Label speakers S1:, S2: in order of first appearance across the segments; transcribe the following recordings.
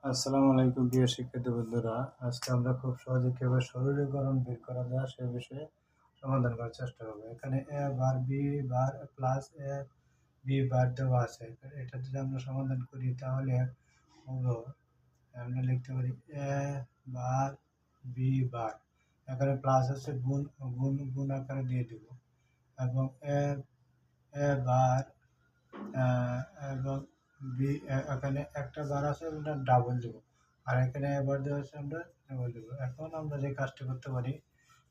S1: আসসালামু আলাইকুম প্রিয় শিক্ষার্থী বন্ধুরা। আজকে আমরা খুব সহজে কিভাবে সরলীকরণ বের করা যায় সে বিষয়ে সমাধান করার চেষ্টা করব। এখানে a bar b bar plus a b বার দেওয়া আছে। এটা যদি আমরা সমাধান করি তাহলে হলো আমরা লিখতে পারি a বার b বার, এখানে প্লাস আছে গুণ গুণ গুণ আকারে দিয়ে দেব এবং a বার এবং বি এখানে একটা বার আছে আমরা ডাবল দেব, আর এখানে এবার দেওয়া আছে আমরা ডাবল দেব। এখন আমরা যে কাজটা করতে পারি,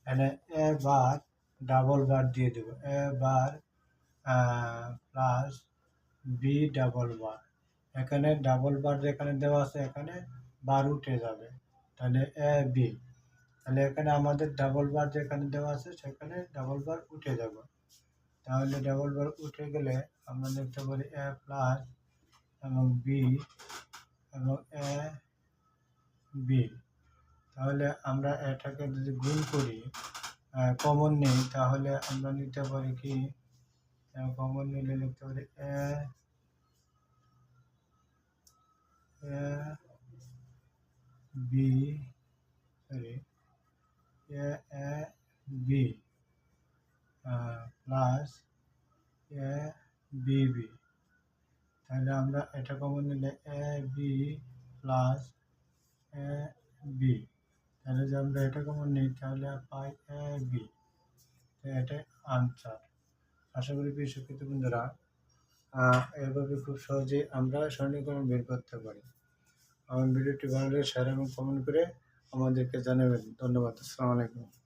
S1: এখানে এ বার ডাবল বার দিয়ে দেব, এ বার প্লাস বি ডাবল বার। এখানে ডাবল বার যেখানে দেওয়া আছে এখানে বার উঠে যাবে, তাহলে এ বি, তাহলে এখানে আমাদের ডাবল বার যেখানে দেওয়া আছে সেখানে ডাবল বার উঠে যাবে। তাহলে ডাবল বার উঠে গেলে আমরা লিখতে পারি এ প্লাস এবং বি এবং এ বি। তাহলে আমরা এটাকে যদি গুণ করি, কমন নেই, তাহলে আমরা নিতে পারি কি, কমন নিলে লিখতে পারি A B sorry A B plus A B B. তাহলে আমরা এটা কমন নিলে A B plus A B, তাহলে যদি আমরা এটা কমন নিই তাহলে পাই এ বি। এটাই আনসার। আশা করি প্রিয় শিক্ষার্থী বন্ধুরা এভাবে খুব সহজেই আমরা সরলীকরণ বের করতে পারি। আমার ভিডিওটি ভালো লাগলে শেয়ার এবং কমেন্ট করে আমাদেরকে জানাবেন। ধন্যবাদ। আসসালামু আলাইকুম।